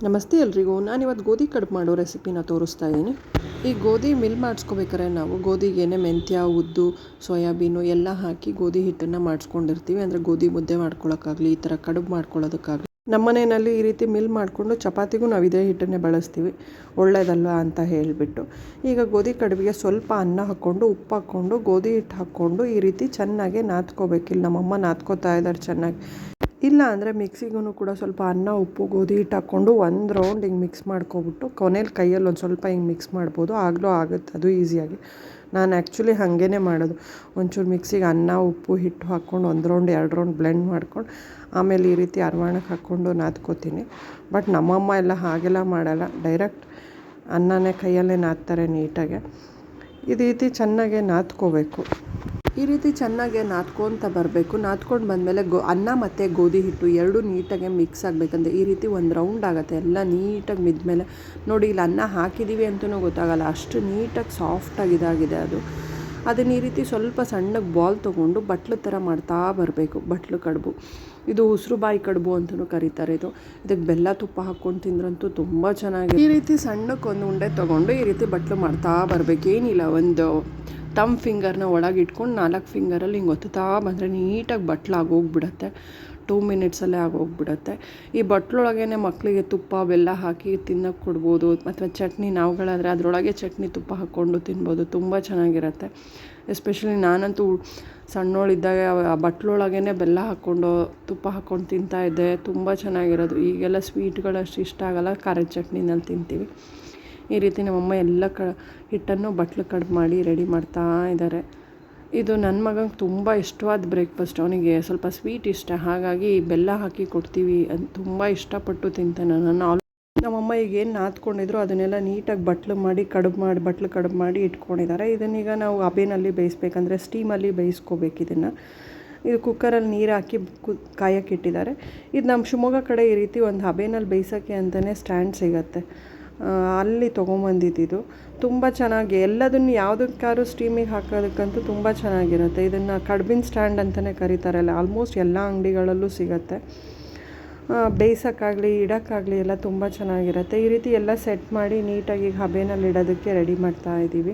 ನಮಸ್ತೆ ಎಲ್ರಿಗೂ. ನಾನಿವತ್ತು ಗೋಧಿ ಕಡುಬು ಮಾಡೋ ರೆಸಿಪಿನ ತೋರಿಸ್ತಾ ಇದ್ದೀನಿ. ಈ ಗೋಧಿ ಮಿಲ್ ಮಾಡಿಸ್ಕೋಬೇಕಾದ್ರೆ ನಾವು ಗೋಧಿಗೇನೆ ಮೆಂತ್ಯ, ಉದ್ದು, ಸೋಯಾಬೀನು ಎಲ್ಲ ಹಾಕಿ ಗೋಧಿ ಹಿಟ್ಟನ್ನು ಮಾಡಿಸ್ಕೊಂಡಿರ್ತೀವಿ. ಅಂದರೆ ಗೋಧಿ ಮುದ್ದೆ ಮಾಡ್ಕೊಳ್ಳೋಕ್ಕಾಗಲಿ, ಈ ಥರ ಕಡುಬು ಮಾಡ್ಕೊಳ್ಳೋದಕ್ಕಾಗಲಿ. ನಮ್ಮ ಮನೆಯಲ್ಲಿ ಈ ರೀತಿ ಮಿಲ್ ಮಾಡಿಕೊಂಡು ಚಪಾತಿಗೂ ನಾವು ಇದೇ ಹಿಟ್ಟನ್ನೇ ಬಳಸ್ತೀವಿ, ಒಳ್ಳೆಯದಲ್ವ ಅಂತ ಹೇಳಿಬಿಟ್ಟು. ಈಗ ಗೋಧಿ ಕಡುಬಿಗೆ ಸ್ವಲ್ಪ ಅನ್ನ ಹಾಕ್ಕೊಂಡು, ಉಪ್ಪು ಹಾಕ್ಕೊಂಡು, ಗೋಧಿ ಹಿಟ್ಟು ಹಾಕ್ಕೊಂಡು ಈ ರೀತಿ ಚೆನ್ನಾಗಿ ನಾದ್ಕೋಬೇಕು. ಇಲ್ಲಿ ನಮ್ಮಮ್ಮ ನಾದ್ಕೋತಾ ಇದ್ದಾರೆ ಚೆನ್ನಾಗಿ. ಇಲ್ಲ ಅಂದರೆ ಮಿಕ್ಸಿಗೂ ಕೂಡ ಸ್ವಲ್ಪ ಅನ್ನ, ಉಪ್ಪು, ಗೋಧಿ ಹಿಟ್ಟು ಹಾಕ್ಕೊಂಡು ಒಂದು ರೌಂಡ್ ಹಿಂಗೆ ಮಿಕ್ಸ್ ಮಾಡ್ಕೊಬಿಟ್ಟು ಕೊನೆಯಲ್ಲಿ ಕೈಯಲ್ಲಿ ಒಂದು ಸ್ವಲ್ಪ ಹಿಂಗೆ ಮಿಕ್ಸ್ ಮಾಡ್ಬೋದು. ಆಗಲೂ ಆಗುತ್ತೆ ಅದು ಈಸಿಯಾಗಿ. ನಾನು ಆ್ಯಕ್ಚುಲಿ ಹಾಗೇ ಮಾಡೋದು. ಒಂಚೂರು ಮಿಕ್ಸಿಗೆ ಅನ್ನ, ಉಪ್ಪು, ಹಿಟ್ಟು ಹಾಕ್ಕೊಂಡು ಒಂದು ರೌಂಡ್ 2 ರೌಂಡ್ ಬ್ಲೆಂಡ್ ಮಾಡ್ಕೊಂಡು ಆಮೇಲೆ ಈ ರೀತಿ ಅರವಾಣಕ್ಕೆ ಹಾಕ್ಕೊಂಡು ನಾದ್ಕೋತೀನಿ. ಬಟ್ ನಮ್ಮಮ್ಮ ಎಲ್ಲ ಹಾಗೆಲ್ಲ ಮಾಡಲ್ಲ, ಡೈರೆಕ್ಟ್ ಅನ್ನನೇ ಕೈಯಲ್ಲೇ ನಾದ್ತಾರೆ ನೀಟಾಗೆ. ಈ ರೀತಿ ಚೆನ್ನಾಗೆ ನಾದ್ಕೋಬೇಕು. ಈ ರೀತಿ ಚೆನ್ನಾಗಿ ನಾದ್ಕೊತ ಬರಬೇಕು. ನಾದ್ಕೊಂಡು ಬಂದಮೇಲೆ ಅನ್ನ ಮತ್ತು ಗೋಧಿ ಹಿಟ್ಟು ಎರಡೂ ನೀಟಾಗಿ ಮಿಕ್ಸ್ ಆಗಬೇಕಂದ್ರೆ ಈ ರೀತಿ ಒಂದು ರೌಂಡ್ ಆಗುತ್ತೆ. ಎಲ್ಲ ನೀಟಾಗಿ ಮಿದ್ಮೇಲೆ ನೋಡಿ, ಇಲ್ಲಿ ಅನ್ನ ಹಾಕಿದ್ದೀವಿ ಅಂತಲೂ ಗೊತ್ತಾಗಲ್ಲ, ಅಷ್ಟು ನೀಟಾಗಿ ಸಾಫ್ಟಾಗಿ ಇದಾಗಿದೆ ಅದು. ಅದನ್ನು ಈ ರೀತಿ ಸ್ವಲ್ಪ ಸಣ್ಣಗೆ ಬಾಲ್ ತೊಗೊಂಡು ಬಟ್ಲು ಥರ ಮಾಡ್ತಾ ಬರಬೇಕು. ಬಟ್ಲು ಕಡುಬು ಇದು ಉಸಿರು ಬಾಯಿ ಕಡುಬು ಅಂತಲೂ ಕರೀತಾರೆ. ಇದಕ್ಕೆ ಬೆಲ್ಲ ತುಪ್ಪ ಹಾಕ್ಕೊಂಡು ತಿಂದ್ರಂತೂ ತುಂಬ ಚೆನ್ನಾಗಿದೆ. ಈ ರೀತಿ ಸಣ್ಣಕ್ಕೆ ಒಂದು ಉಂಡೆ ತೊಗೊಂಡು ಈ ರೀತಿ ಬಟ್ಲು ಮಾಡ್ತಾ ಬರಬೇಕು. ಏನಿಲ್ಲ, ಒಂದು ತಮ್ ಫಿಂಗರ್ನ ಒಳಗೆ ಇಟ್ಕೊಂಡು 4 ಫಿಂಗರಲ್ಲಿ ಹಿಂಗೆ ಒತ್ತುತ್ತಾ ಬಂದರೆ ನೀಟಾಗಿ ಬಟ್ಲಾಗೋಗ್ಬಿಡತ್ತೆ. 2 ಮಿನಿಟ್ಸಲ್ಲೇ ಆಗೋಗ್ಬಿಡತ್ತೆ. ಈ ಬಟ್ಲೊಳಗೇ ಮಕ್ಕಳಿಗೆ ತುಪ್ಪ ಬೆಲ್ಲ ಹಾಕಿ ತಿನ್ನೋಕ್ಕೆ ಕೊಡ್ಬೋದು. ಅಥವಾ ಚಟ್ನಿ, ನಾವುಗಳಾದರೆ ಅದರೊಳಗೆ ಚಟ್ನಿ ತುಪ್ಪ ಹಾಕ್ಕೊಂಡು ತಿನ್ಬೋದು. ತುಂಬ ಚೆನ್ನಾಗಿರುತ್ತೆ. ಎಸ್ಪೆಷಲಿ ನಾನಂತೂ ಸಣ್ಣೋಳಿದ್ದಾಗ ಆ ಬಟ್ಲೊಳಗೇ ಬೆಲ್ಲ ಹಾಕ್ಕೊಂಡು ತುಪ್ಪ ಹಾಕ್ಕೊಂಡು ತಿಂತಾಯಿದ್ದೆ. ತುಂಬ ಚೆನ್ನಾಗಿರೋದು. ಈಗೆಲ್ಲ ಸ್ವೀಟ್ಗಳಷ್ಟು ಇಷ್ಟ ಆಗೋಲ್ಲ, ಖಾರದ ಚಟ್ನಿನಲ್ಲಿ ತಿಂತೀವಿ. ಈ ರೀತಿ ನಮ್ಮಮ್ಮ ಎಲ್ಲ ಹಿಟ್ಟನ್ನು ಬಟ್ಲು ಕಡುಬು ಮಾಡಿ ರೆಡಿ ಮಾಡ್ತಾ ಇದ್ದಾರೆ. ಇದು ನನ್ನ ಮಗನಿಗೆ ತುಂಬ ಇಷ್ಟವಾದ ಬ್ರೇಕ್ಫಾಸ್ಟ್. ಅವನಿಗೆ ಸ್ವಲ್ಪ ಸ್ವೀಟ್ ಇಷ್ಟ, ಹಾಗಾಗಿ ಬೆಲ್ಲ ಹಾಕಿ ಕೊಡ್ತೀವಿ. ಅದು ತುಂಬ ಇಷ್ಟಪಟ್ಟು ತಿಂತಾನೆ. ನಮ್ಮಮ್ಮ ಈಗ ಏನು ನಾದ್ಕೊಂಡಿದ್ರು ಅದನ್ನೆಲ್ಲ ನೀಟಾಗಿ ಬಟ್ಲು ಮಾಡಿ ಬಟ್ಲು ಕಡುಬು ಮಾಡಿ ಇಟ್ಕೊಂಡಿದ್ದಾರೆ. ಇದನ್ನೀಗ ನಾವು ಹಬೆನಲ್ಲಿ ಬೇಯಿಸ್ಬೇಕಂದ್ರೆ ಸ್ಟೀಮಲ್ಲಿ ಬೇಯಿಸ್ಕೋಬೇಕು. ಇದು ಕುಕ್ಕರಲ್ಲಿ ನೀರು ಹಾಕಿ ಕಾಯಕ್ಕೆ ಇಟ್ಟಿದ್ದಾರೆ. ಇದು ನಮ್ಮ ಶಿವಮೊಗ್ಗ ಕಡೆ ಈ ರೀತಿ ಒಂದು ಹಬೆನಲ್ಲಿ ಬೇಯಿಸೋಕ್ಕೆ ಅಂತಲೇ ಸ್ಟ್ಯಾಂಡ್ ಸಿಗುತ್ತೆ, ಅಲ್ಲಿ ತೊಗೊಂಬಂದಿದ್ದು. ತುಂಬ ಚೆನ್ನಾಗಿ ಎಲ್ಲದನ್ನು ಯಾವುದಕ್ಕಾದ್ರೂ ಸ್ಟೀಮಿಗೆ ಹಾಕೋದಕ್ಕಂತೂ ತುಂಬ ಚೆನ್ನಾಗಿರುತ್ತೆ. ಇದನ್ನು ಕಡುಬಿನ ಸ್ಟ್ಯಾಂಡ್ ಅಂತಲೇ ಕರೀತಾರಲ್ಲ, ಆಲ್ಮೋಸ್ಟ್ ಎಲ್ಲ ಅಂಗಡಿಗಳಲ್ಲೂ ಸಿಗುತ್ತೆ. ಬೇಯಿಸೋಕ್ಕಾಗಲಿ ಇಡೋಕ್ಕಾಗಲಿ ಎಲ್ಲ ತುಂಬ ಚೆನ್ನಾಗಿರುತ್ತೆ. ಈ ರೀತಿ ಎಲ್ಲ ಸೆಟ್ ಮಾಡಿ ನೀಟಾಗಿ ಹಬೆನಲ್ಲಿ ಇಡೋದಕ್ಕೆ ರೆಡಿ ಮಾಡ್ತಾ ಇದ್ದೀವಿ.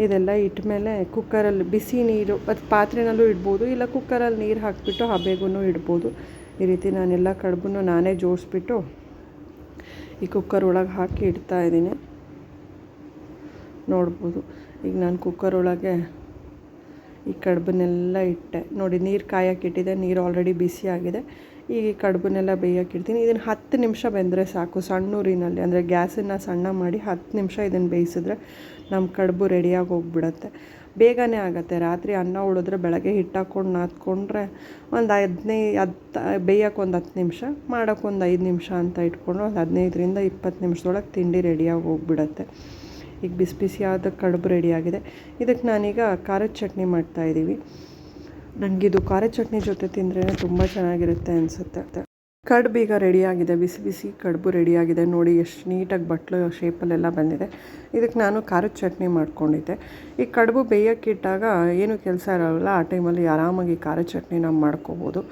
ಇದೆಲ್ಲ ಇಟ್ಟ ಮೇಲೆ ಕುಕ್ಕರಲ್ಲಿ ಬಿಸಿ ನೀರು, ಅದು ಪಾತ್ರೆನಲ್ಲೂ ಇಡ್ಬೋದು, ಇಲ್ಲ ಕುಕ್ಕರಲ್ಲಿ ನೀರು ಹಾಕಿಬಿಟ್ಟು ಹಬೆಗೂ ಇಡ್ಬೋದು. ಈ ರೀತಿ ನಾನೆಲ್ಲ ಕಡುಬನ್ನು ನಾನೇ ಜೋಡಿಸ್ಬಿಟ್ಟು ಈ ಕುಕ್ಕರ್ ಒಳಗೆ ಹಾಕಿ ಇಡ್ತಾಯಿದ್ದೀನಿ. ನೋಡ್ಬೋದು, ಈಗ ನಾನು ಕುಕ್ಕರ್ ಒಳಗೆ ಈ ಕಡುಬನ್ನೆಲ್ಲ ಇಟ್ಟೆ. ನೋಡಿ, ನೀರು ಕಾಯಕ್ಕಿಟ್ಟಿದೆ, ನೀರು ಆಲ್ರೆಡಿ ಬಿಸಿ ಆಗಿದೆ. ಈಗ ಈ ಕಡುಬನ್ನೆಲ್ಲ ಬೇಯೋಕ್ಕಿಡ್ತೀನಿ. ಇದನ್ನು 10 ನಿಮಿಷ ಬೆಂದರೆ ಸಾಕು, ಸಣ್ಣ ಊರಿನಲ್ಲಿ. ಅಂದರೆ ಗ್ಯಾಸನ್ನು ಸಣ್ಣ ಮಾಡಿ 10 ನಿಮಿಷ ಇದನ್ನು ಬೇಯಿಸಿದ್ರೆ ನಮ್ಮ ಕಡುಬು ರೆಡಿಯಾಗಿ ಹೋಗ್ಬಿಡತ್ತೆ. ಬೇಗನೆ ಆಗುತ್ತೆ. ರಾತ್ರಿ ಅನ್ನ ಉಳಿದ್ರೆ ಬೆಳಗ್ಗೆ ಹಿಟ್ಟು ಹಾಕ್ಕೊಂಡು ನಾದ್ಕೊಂಡ್ರೆ ಒಂದು 15 ಬೇಯೋಕ್ಕೆ ಒಂದು 10 ನಿಮಿಷ, ಮಾಡೋಕ್ಕೆ ಒಂದು 5 ನಿಮಿಷ ಅಂತ ಇಟ್ಕೊಂಡು ಒಂದು 15ರಿಂದ 20 ನಿಮಿಷದೊಳಗೆ ತಿಂಡಿ ರೆಡಿಯಾಗಿ ಹೋಗ್ಬಿಡತ್ತೆ. ಈಗ ಬಿಸಿ ಬಿಸಿಯಾದ ಕಡುಬು ರೆಡಿಯಾಗಿದೆ. ಇದಕ್ಕೆ ನಾನೀಗ ಖಾರದ ಚಟ್ನಿ ಮಾಡ್ತಾಯಿದ್ದೀವಿ. ನನಗಿದು ಖಾರದ ಚಟ್ನಿ ಜೊತೆ ತಿಂದ್ರೇ ತುಂಬ ಚೆನ್ನಾಗಿರುತ್ತೆ ಅನಿಸುತ್ತೆ. ಕಡುಬು ಈಗ ರೆಡಿಯಾಗಿದೆ, ಬಿಸಿ ಬಿಸಿ ಕಡುಬು ರೆಡಿಯಾಗಿದೆ. ನೋಡಿ ಎಷ್ಟು ನೀಟಾಗಿ ಬಟ್ಲು ಶೇಪಲ್ಲೆಲ್ಲ ಬಂದಿದೆ. ಇದಕ್ಕೆ ನಾನು ಖಾರದ ಚಟ್ನಿ ಮಾಡ್ಕೊಂಡಿದ್ದೆ. ಈ ಕಡುಬು ಬೇಯೋಕ್ಕಿಟ್ಟಾಗ ಏನು ಕೆಲಸ ಇರೋಲ್ಲ, ಆ ಟೈಮಲ್ಲಿ ಆರಾಮಾಗಿ ಖಾರದ ಚಟ್ನಿ ನಾವು ಮಾಡ್ಕೋಬೋದು.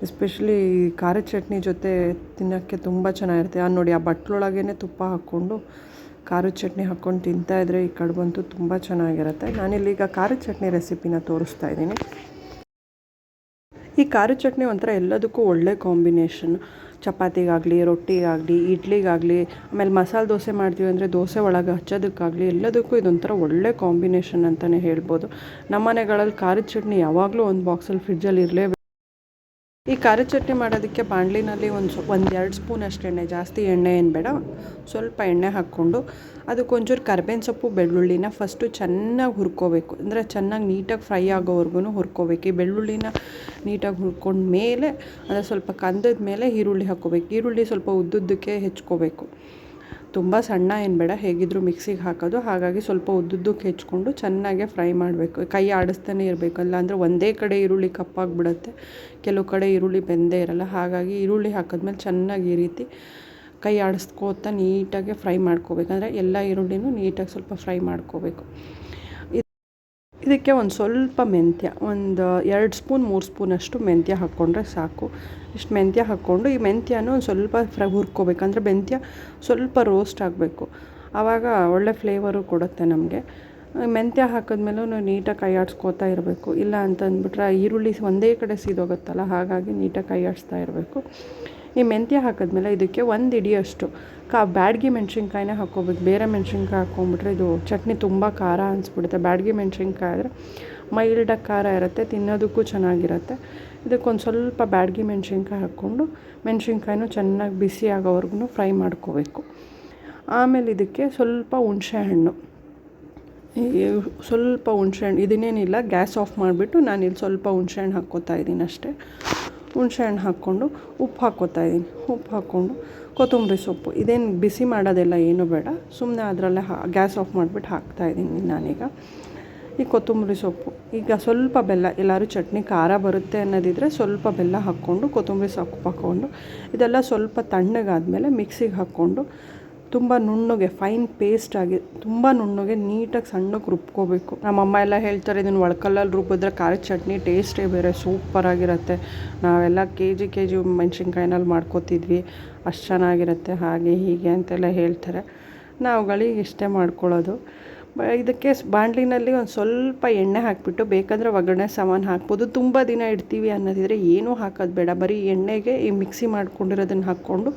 ಎಸ್ಪೆಷಲಿ ಖಾರದ ಚಟ್ನಿ ಜೊತೆ ತಿನ್ನೋಕ್ಕೆ ತುಂಬ ಚೆನ್ನಾಗಿರುತ್ತೆ. ನೋಡಿ, ಆ ಬಟ್ಲೊಳಗೇ ತುಪ್ಪ ಹಾಕ್ಕೊಂಡು ಖಾರದ ಚಟ್ನಿ ಹಾಕ್ಕೊಂಡು ತಿಂತಾಯಿದ್ರೆ ಈ ಕಡುಬಂತೂ ತುಂಬ ಚೆನ್ನಾಗಿರುತ್ತೆ. ನಾನಿಲ್ಲೀಗ ಖಾರದ ಚಟ್ನಿ ರೆಸಿಪಿನ ತೋರಿಸ್ತಾ ಇದ್ದೀನಿ. ಈ ಖಾರದ ಚಟ್ನಿ ಒಂಥರ ಎಲ್ಲದಕ್ಕೂ ಒಳ್ಳೆ ಕಾಂಬಿನೇಷನ್. ಚಪಾತಿಗಾಗಲಿ, ರೊಟ್ಟಿಗಾಗಲಿ, ಇಡ್ಲಿಗಾಗಲಿ, ಆಮೇಲೆ ಮಸಾಲೆ ದೋಸೆ ಮಾಡ್ತೀವಿ ಅಂದರೆ ದೋಸೆ ಒಳಗೆ ಹಚ್ಚೋದಕ್ಕಾಗಲಿ ಎಲ್ಲದಕ್ಕೂ ಇದೊಂಥರ ಒಳ್ಳೆ ಕಾಂಬಿನೇಷನ್ ಅಂತಲೇ ಹೇಳ್ಬೋದು. ನಮ್ಮ ಮನೆಗಳಲ್ಲಿ ಖಾರದ ಚಟ್ನಿ ಯಾವಾಗಲೂ ಒಂದು ಬಾಕ್ಸಲ್ಲಿ ಫ್ರಿಡ್ಜಲ್ಲಿ ಇರಲೇಬೇಕು. ಈ ಖಾರದ ಚಟ್ನಿ ಮಾಡೋದಕ್ಕೆ ಬಾಣಲಿನಲ್ಲಿ ಒಂದು 2 ಸ್ಪೂನ್ ಅಷ್ಟು ಎಣ್ಣೆ, ಜಾಸ್ತಿ ಎಣ್ಣೆ ಏನು ಬೇಡ, ಸ್ವಲ್ಪ ಎಣ್ಣೆ ಹಾಕ್ಕೊಂಡು ಅದಕ್ಕೊಂಚೂರು ಕರ್ಬೇವಿನ ಸೊಪ್ಪು, ಬೆಳ್ಳುಳ್ಳಿನ ಫಸ್ಟು ಚೆನ್ನಾಗಿ ಹುರ್ಕೋಬೇಕು. ಅಂದರೆ ಚೆನ್ನಾಗಿ ನೀಟಾಗಿ ಫ್ರೈ ಆಗೋವರೆಗೂ ಹುರ್ಕೋಬೇಕು. ಈ ಬೆಳ್ಳುಳ್ಳಿನ ನೀಟಾಗಿ ಹುರ್ಕೊಂಡ ಮೇಲೆ ಅಂದರೆ ಸ್ವಲ್ಪ ಕಂದದ ಮೇಲೆ ಈರುಳ್ಳಿ ಹಾಕ್ಕೋಬೇಕು. ಈರುಳ್ಳಿ ಸ್ವಲ್ಪ ಉದ್ದುದ್ದಕ್ಕೆ ಹೆಚ್ಕೋಬೇಕು, ತುಂಬ ಸಣ್ಣ ಏನು ಬೇಡ, ಹೇಗಿದ್ದರೂ ಮಿಕ್ಸಿಗೆ ಹಾಕೋದು. ಹಾಗಾಗಿ ಸ್ವಲ್ಪ ಉದ್ದುದ್ದಕ್ಕೆ ಹೆಚ್ಕೊಂಡು ಚೆನ್ನಾಗೆ ಫ್ರೈ ಮಾಡಬೇಕು. ಕೈ ಆಡಿಸ್ತಾನೆ ಇರಬೇಕು, ಇಲ್ಲಾಂದರೆ ಒಂದೇ ಕಡೆ ಈರುಳ್ಳಿ ಕಪ್ಪಾಗಿಬಿಡುತ್ತೆ, ಕೆಲವು ಕಡೆ ಈರುಳ್ಳಿ ಬೆಂದೇ ಇರಲ್ಲ. ಹಾಗಾಗಿ ಈರುಳ್ಳಿ ಹಾಕಿದ್ಮೇಲೆ ಚೆನ್ನಾಗಿ ಈ ರೀತಿ ಕೈ ಆಡಿಸ್ಕೋತಾ ನೀಟಾಗಿ ಫ್ರೈ ಮಾಡ್ಕೋಬೇಕಂದ್ರೆ ಎಲ್ಲ ಈರುಳ್ಳಿನೂ ನೀಟಾಗಿ ಸ್ವಲ್ಪ ಫ್ರೈ ಮಾಡ್ಕೋಬೇಕು. ಇದಕ್ಕೆ ಒಂದು ಸ್ವಲ್ಪ ಮೆಂತ್ಯ, ಒಂದು 2 ಸ್ಪೂನ್ 3 ಸ್ಪೂನಷ್ಟು ಮೆಂತ್ಯ ಹಾಕ್ಕೊಂಡ್ರೆ ಸಾಕು. ಇಷ್ಟು ಮೆಂತ್ಯ ಹಾಕ್ಕೊಂಡು ಈ ಮೆಂತ್ಯನೂ ಒಂದು ಸ್ವಲ್ಪ ಹುರ್ಕೋಬೇಕು. ಅಂದರೆ ಮೆಂತ್ಯ ಸ್ವಲ್ಪ ರೋಸ್ಟ್ ಆಗಬೇಕು, ಆವಾಗ ಒಳ್ಳೆ ಫ್ಲೇವರು ಕೊಡುತ್ತೆ ನಮಗೆ. ಮೆಂತ್ಯ ಹಾಕಿದ್ಮೇಲೂ ನೀಟಾಗಿ ಕೈ ಆಡಿಸ್ಕೋತಾ ಇರಬೇಕು. ಇಲ್ಲ ಅಂತಂದ್ಬಿಟ್ರೆ ಈರುಳ್ಳಿ ಒಂದೇ ಕಡೆ ಸೀದೋಗುತ್ತಲ್ಲ, ಹಾಗಾಗಿ ನೀಟಾಗಿ ಕೈ ಆಡಿಸ್ತಾ ಇರಬೇಕು. ಈ ಮೆಂತ್ಯ ಹಾಕಿದ್ಮೇಲೆ ಇದಕ್ಕೆ 1 ಹಿಡಿಯಷ್ಟು ಬ್ಯಾಡಗಿ ಮೆಣ್ಸಿನ್ಕಾಯಿನೇ ಹಾಕ್ಕೋಬೇಕು. ಬೇರೆ ಮೆಣ್ಸಿನ್ಕಾಯಿ ಹಾಕ್ಕೊಂಬಿಟ್ರೆ ಇದು ಚಟ್ನಿ ತುಂಬ ಖಾರ ಅನಿಸ್ಬಿಡುತ್ತೆ. ಬ್ಯಾಡಗಿ ಮೆಣ್ಸಿನ್ಕಾಯಿ ಆದರೆ ಮೈಲ್ಡಾಗಿ ಖಾರ ಇರುತ್ತೆ, ತಿನ್ನೋದಕ್ಕೂ ಚೆನ್ನಾಗಿರುತ್ತೆ. ಇದಕ್ಕೊಂದು ಸ್ವಲ್ಪ ಬ್ಯಾಡಗಿ ಮೆಣ್ಸಿನ್ಕಾಯಿ ಹಾಕ್ಕೊಂಡು ಮೆಣ್ಸಿನ್ಕಾಯಿನೂ ಚೆನ್ನಾಗಿ ಬಿಸಿ ಆಗೋವರೆಗೂ ಫ್ರೈ ಮಾಡ್ಕೋಬೇಕು. ಆಮೇಲೆ ಇದಕ್ಕೆ ಸ್ವಲ್ಪ ಹುಣಸೆಹಣ್ಣು, ಇದನ್ನೇನಿಲ್ಲ, ಗ್ಯಾಸ್ ಆಫ್ ಮಾಡಿಬಿಟ್ಟು ನಾನಿಲ್ಲಿ ಸ್ವಲ್ಪ ಹುಣಸೆಹಣ್ಣು ಹಾಕ್ಕೋತಾ ಇದ್ದೀನಿ ಅಷ್ಟೇ. ಹುಣಸೆಹಣ್ಣು ಹಾಕ್ಕೊಂಡು ಉಪ್ಪು ಹಾಕ್ಕೋತಾ ಇದ್ದೀನಿ. ಉಪ್ಪು ಹಾಕ್ಕೊಂಡು ಕೊತ್ತಂಬರಿ ಸೊಪ್ಪು, ಇದೇನು ಬಿಸಿ ಮಾಡೋದೆಲ್ಲ ಏನೂ ಬೇಡ, ಸುಮ್ಮನೆ ಅದರಲ್ಲೇ ಗ್ಯಾಸ್ ಆಫ್ ಮಾಡಿಬಿಟ್ಟು ಹಾಕ್ತಾಯಿದ್ದೀನಿ ನಾನೀಗ. ಈ ಕೊತ್ತಂಬರಿ ಸೊಪ್ಪು, ಈಗ ಸ್ವಲ್ಪ ಬೆಲ್ಲ, ಎಲ್ಲರೂ ಚಟ್ನಿ ಖಾರ ಬರುತ್ತೆ ಅನ್ನೋದಿದ್ರೆ ಸ್ವಲ್ಪ ಬೆಲ್ಲ ಹಾಕ್ಕೊಂಡು ಕೊತ್ತಂಬರಿ ಸೊಪ್ಪು ಹಾಕ್ಕೊಂಡು ಇದೆಲ್ಲ ಸ್ವಲ್ಪ ತಣ್ಣಗಾದಮೇಲೆ ಮಿಕ್ಸಿಗೆ ಹಾಕ್ಕೊಂಡು ತುಂಬ ನುಣ್ಣಗೆ ಫೈನ್ ಪೇಸ್ಟಾಗಿ ತುಂಬ ನುಣ್ಣಗೆ ನೀಟಾಗಿ ಸಣ್ಣಗೆ ರುಬ್ಕೋಬೇಕು. ನಮ್ಮಮ್ಮ ಎಲ್ಲ ಹೇಳ್ತಾರೆ ಇದನ್ನು ಒಳ್ಕಲ್ಲಲ್ಲಿ ರುಬ್ಬಿದ್ರೆ ಖಾರದ ಚಟ್ನಿ ಟೇಸ್ಟೇ ಬೇರೆ, ಸೂಪರಾಗಿರುತ್ತೆ. ನಾವೆಲ್ಲ ಕೆ ಜಿ ಮೆಣ್ಸಿನ್ಕಾಯಿನಲ್ಲಿ ಮಾಡ್ಕೋತಿದ್ವಿ, ಅಷ್ಟು ಚೆನ್ನಾಗಿರುತ್ತೆ, ಹಾಗೆ ಹೀಗೆ ಅಂತೆಲ್ಲ ಹೇಳ್ತಾರೆ. ನಾವುಗಳಿಗೆ ಇಷ್ಟೇ ಮಾಡ್ಕೊಳ್ಳೋದು. ಇದಕ್ಕೆ ಬಾಣಲಿನಲ್ಲಿ ಒಂದು ಸ್ವಲ್ಪ ಎಣ್ಣೆ ಹಾಕಿಬಿಟ್ಟು ಬೇಕಾದರೆ ಒಗ್ಗರಣೆ ಸಾಮಾನು ಹಾಕ್ಬೋದು. ತುಂಬ ದಿನ ಇಡ್ತೀವಿ ಅನ್ನೋದಿದ್ರೆ ಏನೂ ಹಾಕೋದು ಬೇಡ, ಬರೀ ಎಣ್ಣೆಗೆ ಈ ಮಿಕ್ಸಿ ಮಾಡ್ಕೊಂಡಿರೋದನ್ನು ಹಾಕ್ಕೊಂಡು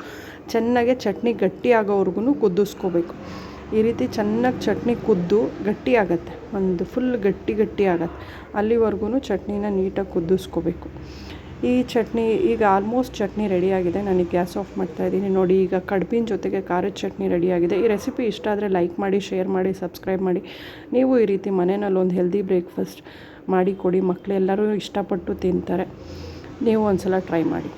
ಚೆನ್ನಾಗೆ ಚಟ್ನಿ ಗಟ್ಟಿ ಆಗೋವರೆಗೂ ಕುದಿಸ್ಕೋಬೇಕು. ಈ ರೀತಿ ಚೆನ್ನಾಗಿ ಚಟ್ನಿ ಕುದ್ದು ಗಟ್ಟಿ ಆಗುತ್ತೆ, ಒಂದು ಫುಲ್ ಗಟ್ಟಿ ಆಗುತ್ತೆ, ಅಲ್ಲಿವರೆಗೂ ಚಟ್ನಿನ ನೀಟಾಗಿ ಕುದಿಸ್ಕೋಬೇಕು. ಈ ಚಟ್ನಿ ಈಗ ಆಲ್ಮೋಸ್ಟ್ ಚಟ್ನಿ ರೆಡಿಯಾಗಿದೆ. ನನಗೆ ಗ್ಯಾಸ್ ಆಫ್ ಮಾಡ್ತಾಯಿದ್ದೀನಿ. ನೋಡಿ, ಈಗ ಕಡುಬಿನ ಜೊತೆಗೆ ಖಾರದ ಚಟ್ನಿ ರೆಡಿಯಾಗಿದೆ. ಈ ರೆಸಿಪಿ ಇಷ್ಟ ಆದರೆ ಲೈಕ್ ಮಾಡಿ, ಶೇರ್ ಮಾಡಿ, ಸಬ್ಸ್ಕ್ರೈಬ್ ಮಾಡಿ. ನೀವು ಈ ರೀತಿ ಮನೆಯಲ್ಲಿ ಒಂದು ಹೆಲ್ದಿ ಬ್ರೇಕ್ಫಾಸ್ಟ್ ಮಾಡಿ ಕೊಡಿ, ಮಕ್ಕಳೆಲ್ಲರೂ ಇಷ್ಟಪಟ್ಟು ತಿಂತಾರೆ. ನೀವು ಒಂದು ಸಲ ಟ್ರೈ ಮಾಡಿ.